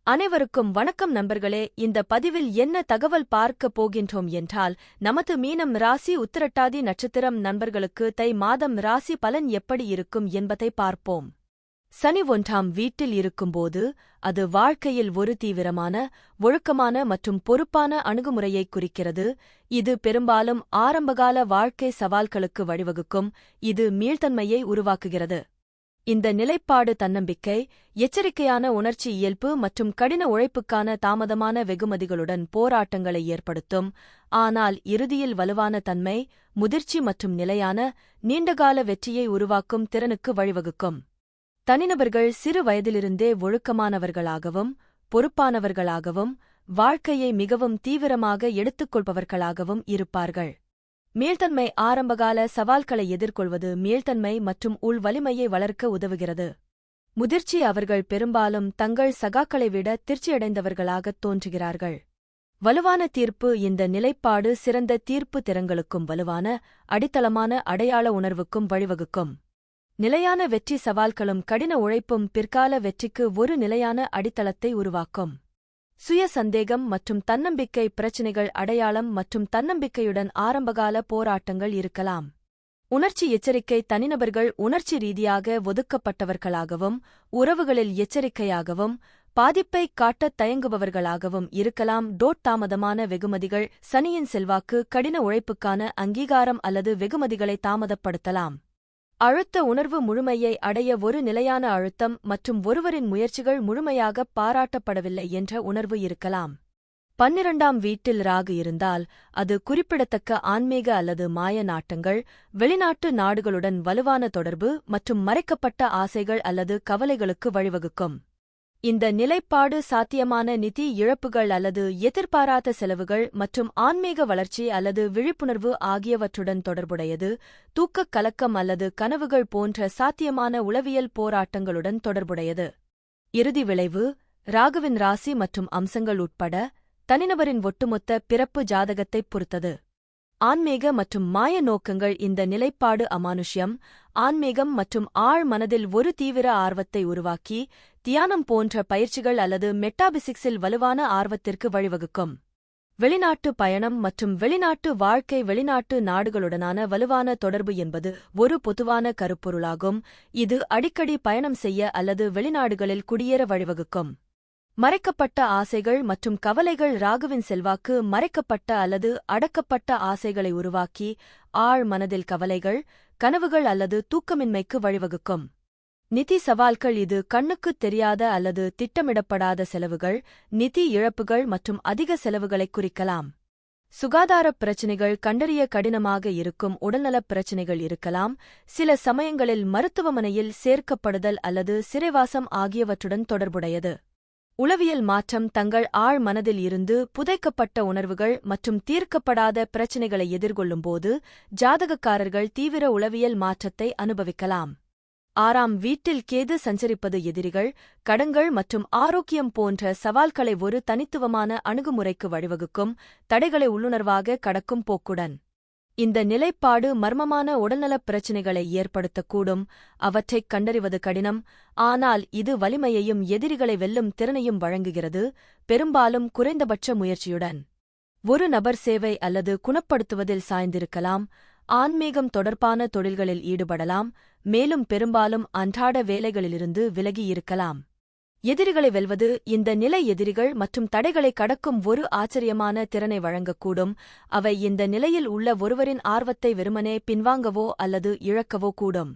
அனைவருக்கும் வணக்கம் நண்பர்களே. இந்த பதிவில் என்ன தகவல் பார்க்க போகின்றோம் என்றால், நமது மீனம் ராசி உத்திரட்டாதி நட்சத்திரம் நண்பர்களுக்கு தை மாதம் ராசி பலன் எப்படி இருக்கும் என்பதை பார்ப்போம். சனி 1ஆம் வீட்டில் இருக்கும்போது அது வாழ்க்கையில் ஒரு தீவிரமான, ஒழுக்கமான மற்றும் பொறுப்பான அணுகுமுறையை குறிக்கிறது. இது பெரும்பாலும் ஆரம்பகால வாழ்க்கை சவால்களுக்கு வழிவகுக்கும். இது மீள்தன்மையை உருவாக்குகிறது. இந்த நிலைப்பாடு தன்னம்பிக்கை, எச்சரிக்கையான உணர்ச்சி இயல்பு மற்றும் கடின உழைப்புக்கான தாமதமான வெகுமதிகளுடன் போராட்டங்களை ஏற்படுத்தும். ஆனால் இறுதியில் வலுவான தன்மை, முதிர்ச்சி மற்றும் நிலையான, நீண்டகால வெற்றியை உருவாக்கும் திறனுக்கு வழிவகுக்கும். தனிநபர்கள் சிறு வயதிலிருந்தே ஒழுக்கமானவர்களாகவும், பொறுப்பானவர்களாகவும், வாழ்க்கையை மிகவும் தீவிரமாக எடுத்துக்கொள்பவர்களாகவும் இருப்பார்கள். மீள்தன்மை ஆரம்பகால சவால்களை எதிர்கொள்வது மீள்தன்மை மற்றும் உள் வலிமையை வளர்க்க உதவுகிறது. முதிர்ச்சி அவர்கள் பெரும்பாலும் தங்கள் சகாக்களை விட திருப்தியடைந்தவர்களாகத் தோன்றுகிறார்கள். வலுவான தீர்ப்பு இந்த நிலைப்பாடு சிறந்த தீர்ப்பு திறன்களுக்கும் வலுவான, அடித்தளமான அடையாள உணர்வுக்கும் வழிவகுக்கும். நிலையான வெற்றி சவால்களும் கடின உழைப்பும் பிற்கால வெற்றிக்கு ஒரு நிலையான அடித்தளத்தை உருவாக்கும். சுய சந்தேகம் மற்றும் தன்னம்பிக்கை பிரச்சினைகள் அடையாளம் மற்றும் தன்னம்பிக்கையுடன் ஆரம்பகால போராட்டங்கள் இருக்கலாம். உணர்ச்சி எச்சரிக்கை தனிநபர்கள் உணர்ச்சி ரீதியாக ஒதுக்கப்பட்டவர்களாகவும், உறவுகளில் எச்சரிக்கையாகவும், பாதிப்பைக் காட்டத் தயங்குபவர்களாகவும் இருக்கலாம். தாமதமான வெகுமதிகள் சனியின் செல்வாக்கு கடின உழைப்புக்கான அங்கீகாரம் அல்லது வெகுமதிகளை தாமதப்படுத்தலாம். அழுத்த உணர்வு முழுமையை அடைய ஒரு நிலையான அழுத்தம் மற்றும் ஒருவரின் முயற்சிகள் முழுமையாகப் பாராட்டப்படவில்லை என்ற உணர்வு இருக்கலாம். 12ஆம் வீட்டில் ராகு இருந்தால் அது குறிப்பிடத்தக்க ஆன்மீக அல்லது மாய நாட்டங்கள், வெளிநாட்டு நாடுகளுடன் வலுவான தொடர்பு மற்றும் மறைக்கப்பட்ட ஆசைகள் அல்லது கவலைகளுக்கு வழிவகுக்கும். இந்த நிலைப்பாடு சாத்தியமான நிதி இழப்புகள் அல்லது எதிர்பாராத செலவுகள் மற்றும் ஆன்மீக வளர்ச்சி அல்லது விழிப்புணர்வு ஆகியவற்றுடன் தொடர்புடையது. தூக்கக் கலக்கம் அல்லது கனவுகள் போன்ற சாத்தியமான உளவியல் போராட்டங்களுடன் தொடர்புடையது. இறுதி விளைவு ராகுவின் ராசி மற்றும் அம்சங்கள் உட்பட தனிநபரின் ஒட்டுமொத்த பிறப்பு ஜாதகத்தைப் பொறுத்தது. ஆன்மீக மற்றும் மாய நோக்கங்கள் இந்த நிலைப்பாடு அமானுஷ்யம், ஆன்மீகம் மற்றும் ஆழ் மனதில் ஒரு தீவிர ஆர்வத்தை உருவாக்கி, தியானம் போன்ற பயிற்சிகள் அல்லது மெட்டாபிசிக்ஸில் வலுவான ஆர்வத்திற்கு வழிவகுக்கும். வெளிநாட்டு பயணம் மற்றும் வெளிநாட்டு வாழ்க்கை வெளிநாட்டு நாடுகளுடனான வலுவான தொடர்பு என்பது ஒரு பொதுவான கருப்பொருளாகும். இது அடிக்கடி பயணம் செய்ய அல்லது வெளிநாடுகளில் குடியேற வழிவகுக்கும். மறைக்கப்பட்ட ஆசைகள் மற்றும் கவலைகள் ராகுவின் செல்வாக்கு மறைக்கப்பட்ட அல்லது அடக்கப்பட்ட ஆசைகளை உருவாக்கி, ஆழ் மனதில் கவலைகள், கனவுகள் அல்லது தூக்கமின்மைக்கு வழிவகுக்கும். நிதி சவால்கள் இது கண்ணுக்குத் தெரியாத அல்லது திட்டமிடப்படாத செலவுகள், நிதி இழப்புகள் மற்றும் அதிக செலவுகளைக் குறிக்கலாம். சுகாதாரப் பிரச்சினைகள் கண்டறிய கடினமாக இருக்கும் உடல்நலப் பிரச்சினைகள் இருக்கலாம். சில சமயங்களில் மருத்துவமனையில் சேர்க்கப்படுதல் அல்லது சிறைவாசம் ஆகியவற்றுடன் தொடர்புடையது. உளவியல் மாற்றம் தங்கள் ஆழ் மனதில் இருந்து புதைக்கப்பட்ட உணர்வுகள் மற்றும் தீர்க்கப்படாத பிரச்சினைகளை எதிர்கொள்ளும்போது ஜாதகக்காரர்கள் தீவிர உளவியல் மாற்றத்தை அனுபவிக்கலாம். 6ஆம் வீட்டில் கேது சஞ்சரிப்பது எதிரிகள், கடன்கள் மற்றும் ஆரோக்கியம் போன்ற சவால்களை ஒரு தனித்துவமான அணுகுமுறைக்கு வழிவகுக்கும். தடைகளை உள்ளுணர்வாக கடக்கும் போக்குடன் இந்த நிலைப்பாடு மர்மமான உடல்நலப் பிரச்சினைகளை ஏற்படுத்தக்கூடும். அவற்றைக் கண்டறிவது கடினம், ஆனால் இது வலிமையையும் எதிரிகளை வெல்லும் திறனையும் வழங்குகிறது, பெரும்பாலும் குறைந்தபட்ச முயற்சியுடன். ஒரு நபர் சேவை அல்லது குணப்படுத்துவதில் சாய்ந்திருக்கலாம். ஆன்மீகம் தொடர்பான தொழில்களில் ஈடுபடலாம், மேலும் பெரும்பாலும் அன்றாட வேலைகளிலிருந்து விலகியிருக்கலாம். எதிரிகளை வெல்வது இந்த நிலை எதிரிகள் மற்றும் தடைகளை கடக்கும் ஒரு ஆச்சரியமான திறனை வழங்கக்கூடும். அவை இந்த நிலையில் உள்ள ஒருவரின் ஆர்வத்தை வெறுமனே பின்வாங்கவோ அல்லது இழக்கவோ கூடும்.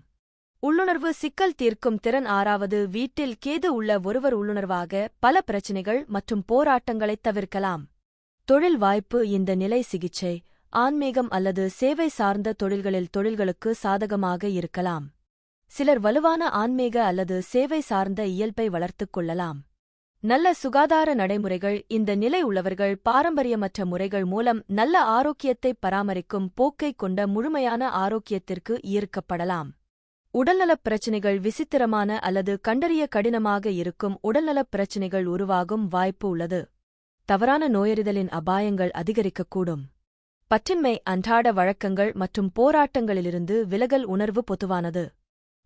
உள்ளுணர்வு சிக்கல் தீர்க்கும் திறன் 6வது வீட்டில் கேது உள்ள ஒருவர் உள்ளுணர்வாக பல பிரச்சினைகள் மற்றும் போராட்டங்களைத் தவிர்க்கலாம். தொழில் வாய்ப்பு இந்த நிலை சிகிச்சை, ஆன்மீகம் அல்லது சேவை சார்ந்த தொழில்களுக்கு சாதகமாக இருக்கலாம். சிலர் வலுவான ஆன்மீக அல்லது சேவை சார்ந்த இயல்பை வளர்த்துக் கொள்ளலாம். நல்ல சுகாதார நடைமுறைகள் இந்த நிலை உள்ளவர்கள் பாரம்பரியமற்ற முறைகள் மூலம் நல்ல ஆரோக்கியத்தைப் பராமரிக்கும் போக்கைக் கொண்ட முழுமையான ஆரோக்கியத்திற்கு ஈர்க்கப்படலாம். உடல்நலப் பிரச்சினைகள் விசித்திரமான அல்லது கண்டறிய கடினமாக இருக்கும் உடல்நலப் பிரச்சினைகள் உருவாகும் வாய்ப்பு உள்ளது. தவறான நோயறிதலின் அபாயங்கள் அதிகரிக்கக்கூடும். பற்றின்மை அன்றாட வழக்கங்கள் மற்றும் போராட்டங்களிலிருந்து விலகல் உணர்வு பொதுவானது.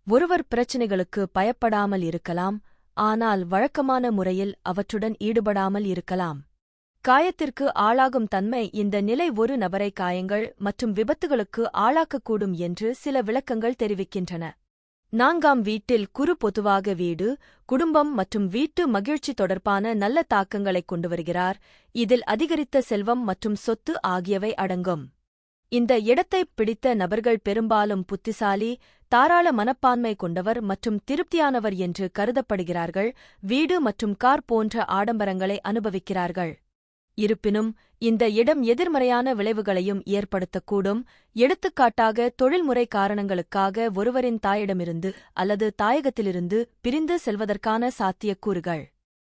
ஒருவர் பிரச்சினைகளுக்கு பயப்படாமல் இருக்கலாம், ஆனால் வழக்கமான முறையில் அவற்றுடன் ஈடுபடாமல் இருக்கலாம். காயத்திற்கு ஆளாகும் தன்மை இந்த நிலை ஒரு நபரை காயங்கள் மற்றும் விபத்துகளுக்கு ஆளாக்கக்கூடும் என்று சில விளக்கங்கள் தெரிவிக்கின்றன. 4ஆம் வீட்டில் பொதுவாக வீடு, குடும்பம் மற்றும் வீட்டு மகிழ்ச்சி தொடர்பான நல்ல தாக்கங்களைக் கொண்டுவருகிறார், இதில் அதிகரித்த செல்வம் மற்றும் சொத்து ஆகியவை அடங்கும். இந்த இடத்தைப் பிடித்த நபர்கள் பெரும்பாலும் புத்திசாலி, தாராள மனப்பான்மை கொண்டவர் மற்றும் திருப்தியானவர் என்று கருதப்படுகிறார்கள், வீடு மற்றும் கார் போன்ற ஆடம்பரங்களை அனுபவிக்கிறார்கள். இருப்பினும் இந்த இடம் எதிர்மறையான விளைவுகளையும் ஏற்படுத்தக்கூடும், எடுத்துக்காட்டாக தொழில்முறை காரணங்களுக்காக ஒருவரின் தாயிடமிருந்து அல்லது தாயகத்திலிருந்து பிரிந்து செல்வதற்கான சாத்தியக்கூறுகள்.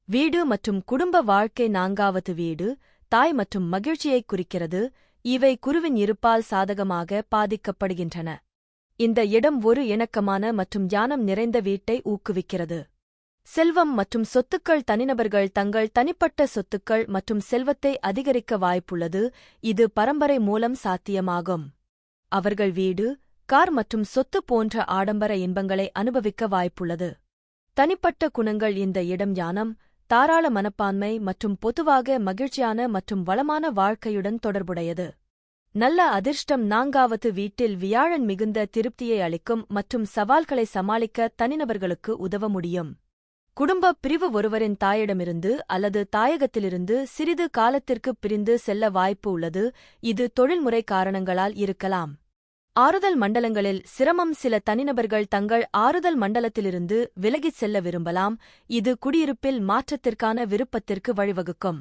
வீடு மற்றும் குடும்ப வாழ்க்கை 4வது வீடு, தாய் மற்றும் மகிழ்ச்சியைக் குறிக்கிறது, இவை குருவின் இருப்பால் சாதகமாக பாதிக்கப்படுகின்றன. இந்த இடம் ஒரு இணக்கமான மற்றும் ஞானம் நிறைந்த வீட்டை ஊக்குவிக்கிறது. செல்வம் மற்றும் சொத்துக்கள் தனிநபர்கள் தங்கள் தனிப்பட்ட சொத்துக்கள் மற்றும் செல்வத்தை அதிகரிக்க வாய்ப்புள்ளது, இது பரம்பரை மூலம் சாத்தியமாகும். அவர்கள் வீடு, கார் மற்றும் சொத்து போன்ற ஆடம்பர இன்பங்களை அனுபவிக்க வாய்ப்புள்ளது. தனிப்பட்ட குணங்கள் இந்த இடம் ஞானம், தாராள மனப்பான்மை மற்றும் பொதுவாக மகிழ்ச்சியான மற்றும் வளமான வாழ்க்கையுடன் தொடர்புடையது. நல்ல அதிர்ஷ்டம் 4வது வீட்டில் வியாழன் மிகுந்த திருப்தியை அளிக்கும் மற்றும் சவால்களை சமாளிக்க தனிநபர்களுக்கு உதவ முடியும். குடும்ப பிரிவு ஒருவரின் தாயிடமிருந்து அல்லது தாயகத்திலிருந்து சிறிது காலத்திற்கு பிரிந்து செல்ல வாய்ப்பு உள்ளது, இது தொழில்முறை காரணங்களால் இருக்கலாம். ஆறுதல் மண்டலங்களில் சிரமம் சில தனிநபர்கள் தங்கள் ஆறுதல் மண்டலத்திலிருந்து விலகிச் செல்ல விரும்பலாம், இது குடியிருப்பில் மாற்றத்திற்கான விருப்பத்திற்கு வழிவகுக்கும்.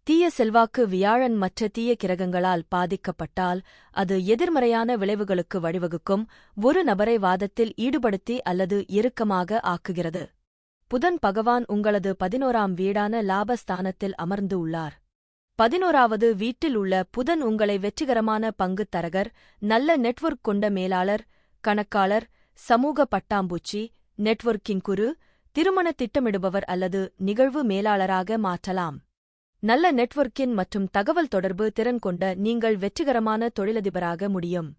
தீய செல்வாக்கு வியாழன் மற்ற தீய கிரகங்களால் பாதிக்கப்பட்டால் அது எதிர்மறையான விளைவுகளுக்கு வழிவகுக்கும், ஒரு நபரை வாதத்தில் ஈடுபடுத்தி அல்லது இறுக்கமாக ஆக்குகிறது. புதன் பகவான் உங்களது 11ஆம் வீடான லாபஸ்தானத்தில் அமர்ந்து உள்ளார். 11வது வீட்டில் உள்ள புதன் உங்களை வெற்றிகரமான பங்குத் தரகர், நல்ல நெட்வொர்க் கொண்ட மேலாளர், கணக்காளர், சமூக பட்டாம்பூச்சி, நெட்வொர்க்கிங் குரு, திருமண திட்டமிடுபவர் அல்லது நிகழ்வு மேலாளராக மாற்றலாம். நல்ல நெட்வொர்க்கின் மற்றும் தகவல் தொடர்பு திறன் கொண்ட நீங்கள் வெற்றிகரமான தொழிலதிபராக முடியும்.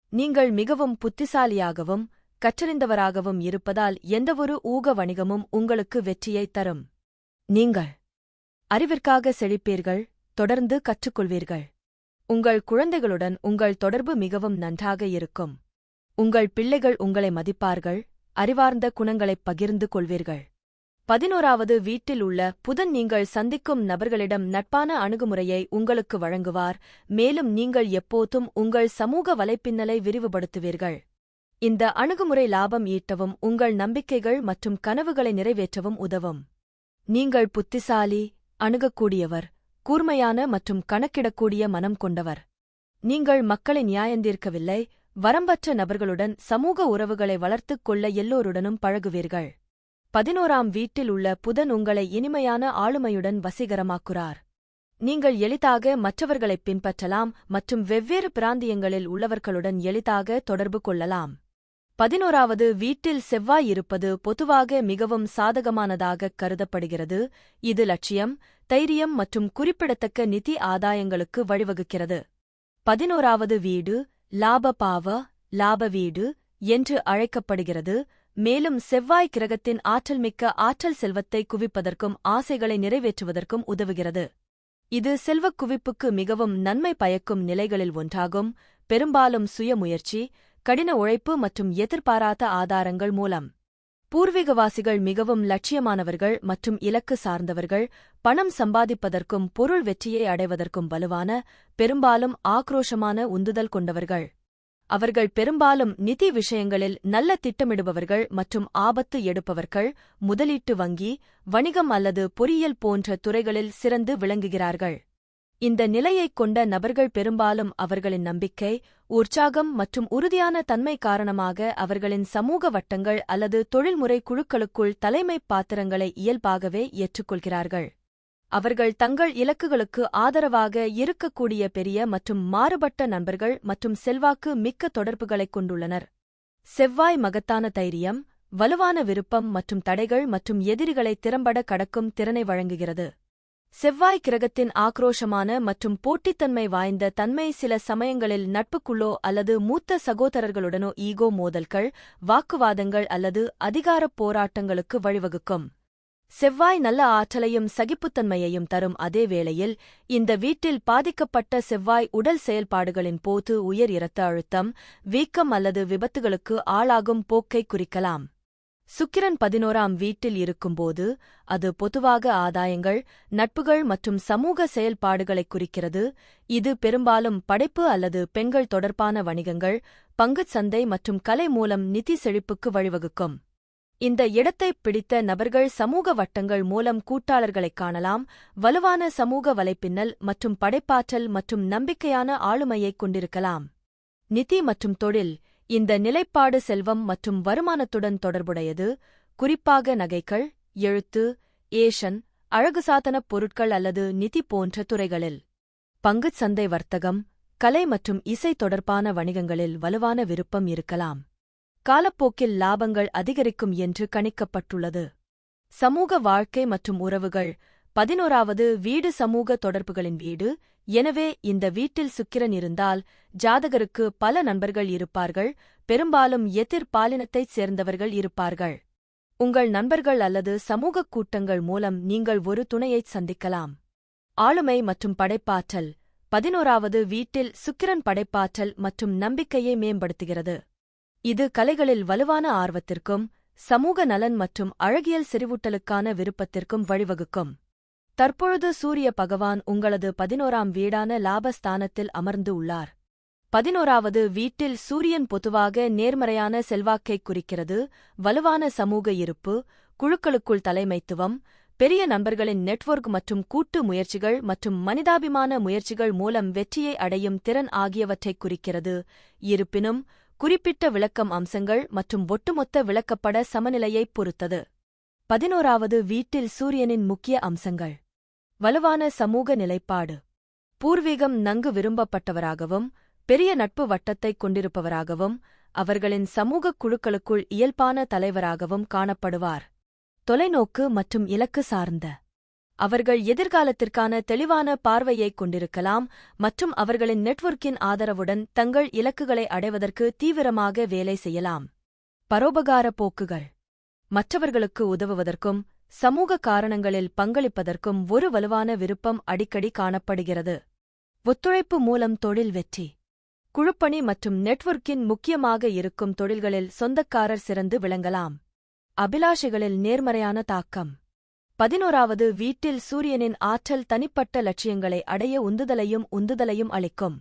நீங்கள் மிகவும் புத்திசாலியாகவும் கற்றறிந்தவராகவும் இருப்பதால் எந்தவொரு ஊக வணிகமும் உங்களுக்கு வெற்றியைத் தரும். நீங்கள் அறிவிற்காக செழிப்பீர்கள், தொடர்ந்து கற்றுக்கொள்வீர்கள். உங்கள் குழந்தைகளுடன் உங்கள் தொடர்பு மிகவும் நன்றாக இருக்கும். உங்கள் பிள்ளைகள் உங்களை மதிப்பார்கள், அறிவார்ந்த குணங்களைப் பகிர்ந்து கொள்வீர்கள். 11வது வீட்டில் உள்ள புதன் நீங்கள் சந்திக்கும் நபர்களிடம் நட்பான அணுகுமுறையை உங்களுக்கு வழங்குவார், மேலும் நீங்கள் எப்போதும் உங்கள் சமூக வலைப்பின்னலை விரிவுபடுத்துவீர்கள். இந்த அணுகுமுறை லாபம் ஈட்டவும் உங்கள் நம்பிக்கைகள் மற்றும் கனவுகளை நிறைவேற்றவும் உதவும். நீங்கள் புத்திசாலி, அணுகக்கூடியவர், கூர்மையான மற்றும் கணக்கிடக்கூடிய மனம் கொண்டவர். நீங்கள் மக்களை நியாயந்தீர்க்கவில்லை, வரம்பற்ற நபர்களுடன் சமூக உறவுகளை வளர்த்துக் கொள்ள எல்லோருடனும் பழகுவீர்கள். 11ஆம் வீட்டில் உள்ள புதன் உங்களை இனிமையான ஆளுமையுடன் வசீகரமாக்குறார். நீங்கள் எளிதாக மற்றவர்களைப் பின்பற்றலாம் மற்றும் வெவ்வேறு பிராந்தியங்களில் உள்ளவர்களுடன் எளிதாக தொடர்பு கொள்ளலாம். 11வது வீட்டில் செவ்வாய் இருப்பது பொதுவாக மிகவும் சாதகமானதாகக் கருதப்படுகிறது, இது லட்சியம், தைரியம் மற்றும் குறிப்பிடத்தக்க நிதி ஆதாயங்களுக்கு வழிவகுக்கிறது. 11வது வீடு லாப வீடு என்று அழைக்கப்படுகிறது, மேலும் செவ்வாய் கிரகத்தின் ஆற்றல்மிக்க ஆற்றல் செல்வத்தை குவிப்பதற்கும் ஆசைகளை நிறைவேற்றுவதற்கும் உதவுகிறது. இது செல்வக் குவிப்புக்கு மிகவும் நன்மை பயக்கும் நிலைகளில் ஒன்றாகும், பெரும்பாலும் சுய முயற்சி, கடின உழைப்பு மற்றும் எதிர்பாராத ஆதாரங்கள் மூலம். பூர்வீகவாசிகள் மிகவும் லட்சியமானவர்கள் மற்றும் இலக்கு சார்ந்தவர்கள், பணம் சம்பாதிப்பதற்கும் பொருள் வெற்றியை அடைவதற்கும் வலுவான, பெரும்பாலும் ஆக்ரோஷமான உந்துதல் கொண்டவர்கள். அவர்கள் பெரும்பாலும் நிதி விஷயங்களில் நல்ல திட்டமிடுபவர்கள் மற்றும் ஆபத்து எடுப்பவர்கள், முதலீட்டு வங்கி, வணிகம் அல்லது பொறியியல் போன்ற துறைகளில் சிறந்து விளங்குகிறார்கள். இந்த நிலையைக் கொண்ட நபர்கள் பெரும்பாலும் அவர்களின் நம்பிக்கை, உற்சாகம் மற்றும் உறுதியான தன்மை காரணமாக அவர்களின் சமூக வட்டங்கள் அல்லது தொழில்முறை குழுக்களுக்குள் தலைமைப் பாத்திரங்களை இயல்பாகவே ஏற்றுக்கொள்கிறார்கள். அவர்கள் தங்கள் இலக்குகளுக்கு ஆதரவாக இருக்கக்கூடிய பெரிய மற்றும் மாறுபட்ட நண்பர்கள் மற்றும் செல்வாக்கு மிக்க தொடர்புகளைக் கொண்டுள்ளனர். செவ்வாய் மகத்தான தைரியம், வலுவான விருப்பம் மற்றும் தடைகள் மற்றும் எதிரிகளை திறம்பட கடக்கும் திறனை வழங்குகிறது. செவ்வாய் கிரகத்தின் ஆக்ரோஷமான மற்றும் போட்டித்தன்மை வாய்ந்த தன்மை சில சமயங்களில் நட்புக்குள்ளோ அல்லது மூத்த சகோதரர்களுடனோ ஈகோ மோதல்கள், வாக்குவாதங்கள் அல்லது அதிகாரப் போராட்டங்களுக்கு வழிவகுக்கும். செவ்வாய் நல்ல ஆற்றலையும் சகிப்புத்தன்மையையும் தரும் அதே வேளையில் இந்த வீட்டில் பாதிக்கப்பட்ட செவ்வாய் உடல் செயல்பாடுகளின் போது உயர் இரத்த அழுத்தம், வீக்கம் அல்லது விபத்துகளுக்கு ஆளாகும் போக்கைக் குறிக்கலாம். சுக்கிரன் 11ஆம் வீட்டில் இருக்கும்போது அது பொதுவாக ஆதாயங்கள், நட்புகள் மற்றும் சமூக செயல்பாடுகளைக் குறிக்கிறது. இது பெரும்பாலும் படைப்பு அல்லது பெண்கள் தொடர்பான வணிகங்கள், பங்குச் சந்தை மற்றும் கலை மூலம் நிதி செழிப்புக்கு வழிவகுக்கும். இந்த இடத்தைப் பிடித்த நபர்கள் சமூக வட்டங்கள் மூலம் கூட்டாளர்களைக் காணலாம், வலுவான சமூக வலைப்பின்னல் மற்றும் படைப்பாற்றல் மற்றும் நம்பிக்கையான ஆளுமையைக் கொண்டிருக்கலாம். நிதி மற்றும் தொழில் இந்த நிலைப்பாடு செல்வம் மற்றும் வருமானத்துடன் தொடர்புடையது, குறிப்பாக நகைகள், எழுத்து, ஏஷன், அழகுசாதனப் பொருட்கள் அல்லது நிதி போன்ற துறைகளில். பங்குச் சந்தை வர்த்தகம், கலை மற்றும் இசை தொடர்பான வணிகங்களில் வலுவான விருப்பம் இருக்கலாம். காலப்போக்கில் லாபங்கள் அதிகரிக்கும் என்று கணிக்கப்பட்டுள்ளது. சமூக வாழ்க்கை மற்றும் உறவுகள் 11வது வீடு சமூக தொடர்புகளின் வீடு. எனவே இந்த வீட்டில் சுக்கிரன் இருந்தால் ஜாதகருக்கு பல நண்பர்கள் இருப்பார்கள், பெரும்பாலும் எதிர் பாலினத்தைச் சேர்ந்தவர்கள் இருப்பார்கள். உங்கள் நண்பர்கள் அல்லது சமூகக் கூட்டங்கள் மூலம் நீங்கள் ஒரு துணையைச் சந்திக்கலாம். ஆளுமை மற்றும் படைப்பாற்றல் 11வது வீட்டில் சுக்கிரன் படைப்பாற்றல் மற்றும் நம்பிக்கையை மேம்படுத்துகிறது. இது கலைகளில் வலுவான ஆர்வத்திற்கும் சமூக நலன் மற்றும் அழகியல் செறிவூட்டலுக்கான விருப்பத்திற்கும் வழிவகுக்கும். தற்பொழுது சூரிய பகவான் உங்களது 11ஆம் வீடான லாபஸ்தானத்தில் அமர்ந்து உள்ளார். 11வது வீட்டில் சூரியன் பொதுவாக நேர்மறையான செல்வாக்கைக் குறிக்கிறது, வலுவான சமூக இருப்பு, குழுக்களுக்குள் தலைமைத்துவம், பெரிய நண்பர்களின் நெட்வொர்க் மற்றும் கூட்டு முயற்சிகள் மற்றும் மனிதாபிமான முயற்சிகள் மூலம் வெற்றியை அடையும் திறன் ஆகியவற்றைக் குறிக்கிறது. இருப்பினும், குறிப்பிட்ட விளக்கம் அம்சங்கள் மற்றும் ஒட்டுமொத்த விளக்கப்பட சமநிலையைப் பொறுத்தது. 11வது வீட்டில் சூரியனின் முக்கிய அம்சங்கள்: வலுவான சமூக நிலைப்பாடு, பூர்வீகம் நன்கு விரும்பப்பட்டவராகவும் பெரிய நட்பு வட்டத்தைக் கொண்டிருப்பவராகவும் அவர்களின் சமூகக் குழுக்களுக்குள் இயல்பான தலைவராகவும் காணப்படுவார். தொலைநோக்கு மற்றும் இலக்கு சார்ந்த அவர்கள் எதிர்காலத்திற்கான தெளிவான பார்வையைக் கொண்டிருக்கலாம் மற்றும் அவர்களின் நெட்வொர்க்கின் ஆதரவுடன் தங்கள் இலக்குகளை அடைவதற்கு தீவிரமாக வேலை செய்யலாம். பரோபகார போக்குகள் மற்றவர்களுக்கு உதவுவதற்கும் சமூக காரணங்களில் பங்களிப்பதற்கும் ஒரு வலுவான விருப்பம் அடிக்கடி காணப்படுகிறது. ஒத்துழைப்பு மூலம் தொழில் வெற்றி, குழுப்பணி மற்றும் நெட்வொர்க்கின் முக்கியமாக இருக்கும் தொழில்களில் சொந்தக்காரர் சிறந்து விளங்கலாம். அபிலாஷைகளில் நேர்மறையான தாக்கம் 11வது வீட்டில் சூரியனின் ஆற்றல் தனிப்பட்ட லட்சியங்களை அடைய உந்துதலையும் அளிக்கும்.